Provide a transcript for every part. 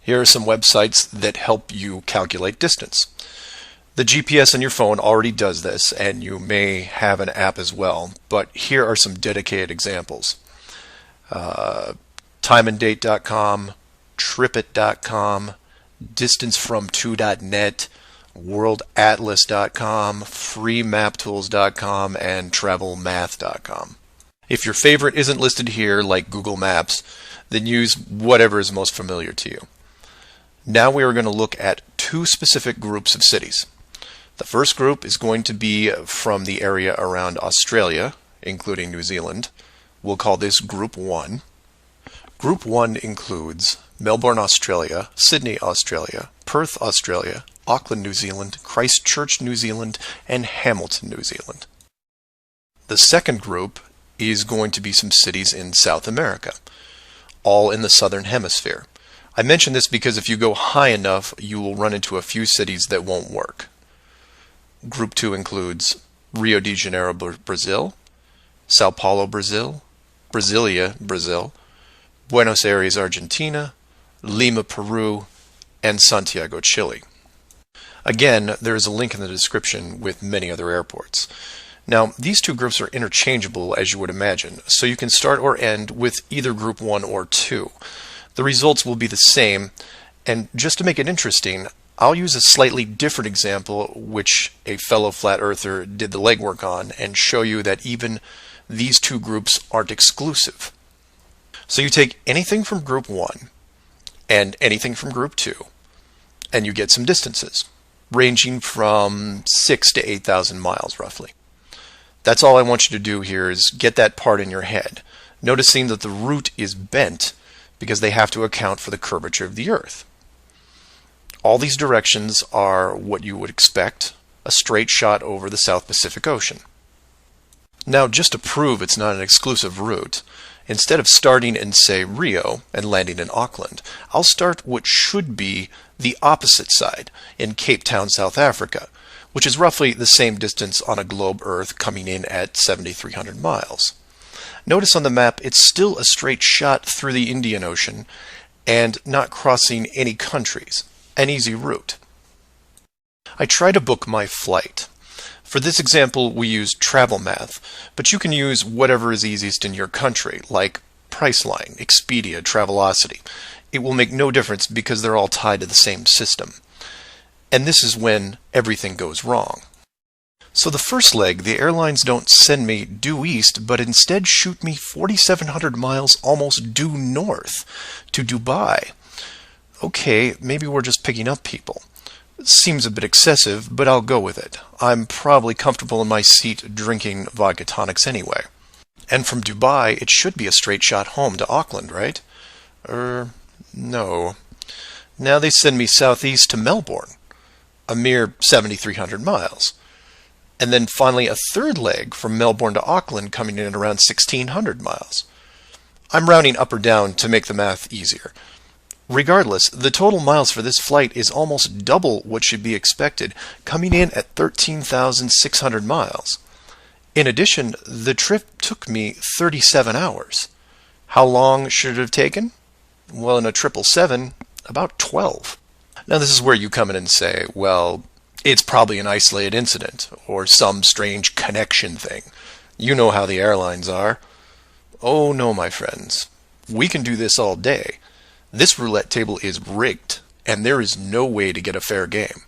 Here are some websites that help you calculate distance. The GPS on your phone already does this, and you may have an app as well, but here are some dedicated examples. Timeanddate.com, tripit.com, distancefrom2.net, worldatlas.com, freemaptools.com, and travelmath.com. If your favorite isn't listed here, like Google Maps, then use whatever is most familiar to you. Now we are going to look at two specific groups of cities. The first group is going to be from the area around Australia, including New Zealand. We'll call this Group 1. Group 1 includes Melbourne, Australia, Sydney, Australia, Perth, Australia, Auckland, New Zealand, Christchurch, New Zealand, and Hamilton, New Zealand. The second group is going to be some cities in South America, all in the southern hemisphere. I mention this because if you go high enough, you will run into a few cities that won't work. Group 2 includes Rio de Janeiro, Brazil, Sao Paulo, Brazil, Brasilia, Brazil, Buenos Aires, Argentina, Lima, Peru, and Santiago, Chile. Again, there is a link in the description with many other airports. Now, these two groups are interchangeable, as you would imagine, so you can start or end with either Group 1 or 2. The results will be the same, and just to make it interesting, I'll use a slightly different example which a fellow flat earther did the legwork on and show you that even these two groups aren't exclusive. So you take anything from Group 1 and anything from Group 2, and you get some distances, ranging from 6 to 8,000 miles roughly. That's all I want you to do here is get that part in your head, noticing that the route is bent because they have to account for the curvature of the Earth. All these directions are what you would expect, a straight shot over the South Pacific Ocean. Now, just to prove it's not an exclusive route, instead of starting in, say, Rio and landing in Auckland, I'll start what should be the opposite side, in Cape Town, South Africa, which is roughly the same distance on a globe Earth coming in at 7,300 miles. Notice on the map it's still a straight shot through the Indian Ocean and not crossing any countries, an easy route. I try to book my flight. For this example we use TravelMath, but you can use whatever is easiest in your country, like Priceline, Expedia, Travelocity. It will make no difference because they're all tied to the same system. And this is when everything goes wrong. So the first leg, the airlines don't send me due east, but instead shoot me 4,700 miles almost due north to Dubai. Okay, maybe we're just picking up people. It seems a bit excessive, but I'll go with it. I'm probably comfortable in my seat drinking vodka tonics anyway. And from Dubai, it should be a straight shot home to Auckland, right? No. Now they send me southeast to Melbourne, a mere 7,300 miles. And then finally a third leg from Melbourne to Auckland coming in at around 1,600 miles. I'm rounding up or down to make the math easier. Regardless, the total miles for this flight is almost double what should be expected, coming in at 13,600 miles. In addition, the trip took me 37 hours. How long should it have taken? Well, in a 777, about 12. Now this is where you come in and say, well, it's probably an isolated incident, or some strange connection thing. You know how the airlines are. Oh no, my friends. We can do this all day. This roulette table is rigged, and there is no way to get a fair game.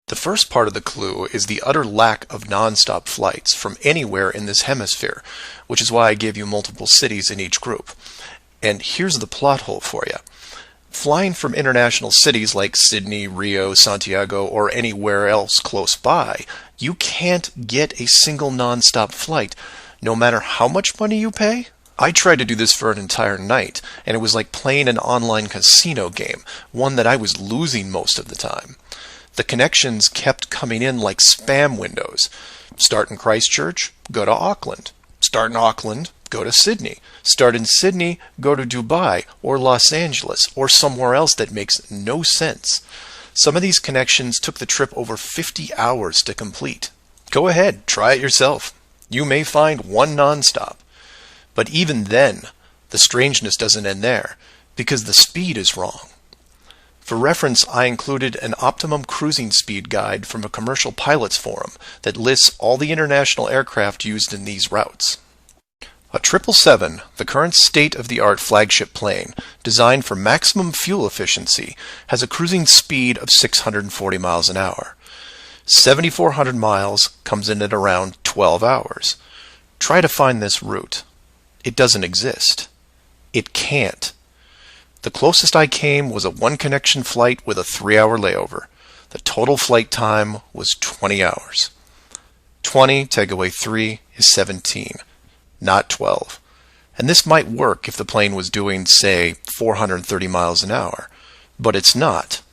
The first part of the clue is the utter lack of non-stop flights from anywhere in this hemisphere, which is why I gave you multiple cities in each group. And here's the plot hole for you. Flying from international cities like Sydney, Rio, Santiago, or anywhere else close by, you can't get a single non-stop flight, no matter how much money you pay. I tried to do this for an entire night, and it was like playing an online casino game, one that I was losing most of the time. The connections kept coming in like spam windows. Start in Christchurch, go to Auckland. Start in Auckland, go to Sydney. Start in Sydney, go to Dubai or Los Angeles or somewhere else that makes no sense. Some of these connections took the trip over 50 hours to complete. Go ahead, try it yourself. You may find one nonstop. But even then, the strangeness doesn't end there, because the speed is wrong. For reference, I included an optimum cruising speed guide from a commercial pilots forum that lists all the international aircraft used in these routes. A 777, the current state-of-the-art flagship plane, designed for maximum fuel efficiency, has a cruising speed of 640 miles an hour. 7,400 miles comes in at around 12 hours. Try to find this route. It doesn't exist. It can't. The closest I came was a one-connection flight with a 3-hour layover. The total flight time was 20 hours. 20 take away 3 is 17, not 12. And this might work if the plane was doing, say, 430 miles an hour. But it's not.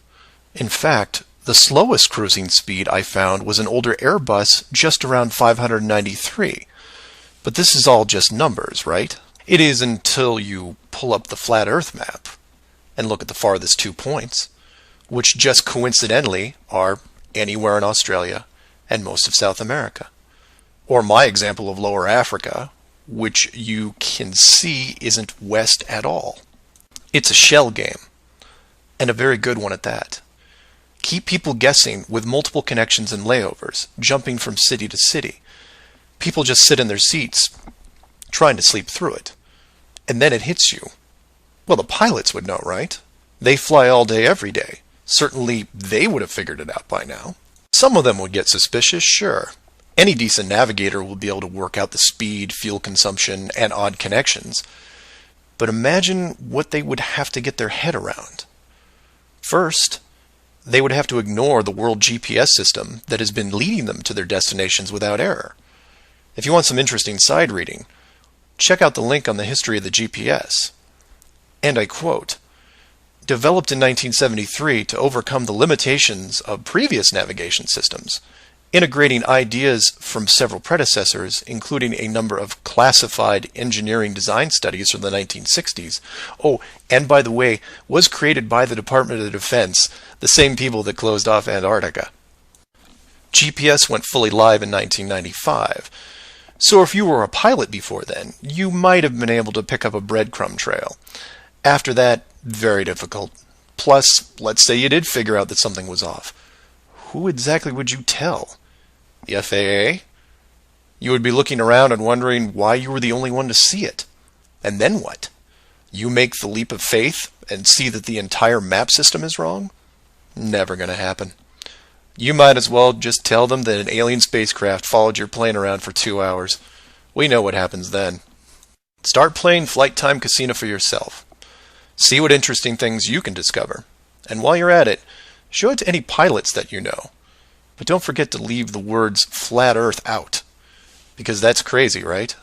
In fact, the slowest cruising speed I found was an older Airbus just around 593. But this is all just numbers, right? It is until you pull up the flat Earth map and look at the farthest 2 points, which just coincidentally are anywhere in Australia and most of South America. Or my example of Lower Africa, which you can see isn't west at all. It's a shell game, and a very good one at that. Keep people guessing with multiple connections and layovers, jumping from city to city. People just sit in their seats, trying to sleep through it. And then it hits you. Well, the pilots would know, right? They fly all day, every day. Certainly, they would have figured it out by now. Some of them would get suspicious, sure. Any decent navigator will be able to work out the speed, fuel consumption, and odd connections. But imagine what they would have to get their head around. First, they would have to ignore the world GPS system that has been leading them to their destinations without error. If you want some interesting side reading, check out the link on the history of the GPS. And I quote, "Developed in 1973 to overcome the limitations of previous navigation systems, integrating ideas from several predecessors, including a number of classified engineering design studies from the 1960s. Oh, and by the way, was created by the Department of Defense, the same people that closed off Antarctica. GPS went fully live in 1995. So if you were a pilot before then, you might have been able to pick up a breadcrumb trail. After that, very difficult. Plus, let's say you did figure out that something was off. Who exactly would you tell? The FAA? You would be looking around and wondering why you were the only one to see it. And then what? You make the leap of faith and see that the entire map system is wrong? Never gonna happen. You might as well just tell them that an alien spacecraft followed your plane around for 2 hours. We know what happens then. Start playing Flight Time Casino for yourself. See what interesting things you can discover. And while you're at it, show it to any pilots that you know. But don't forget to leave the words flat Earth out. Because that's crazy, right?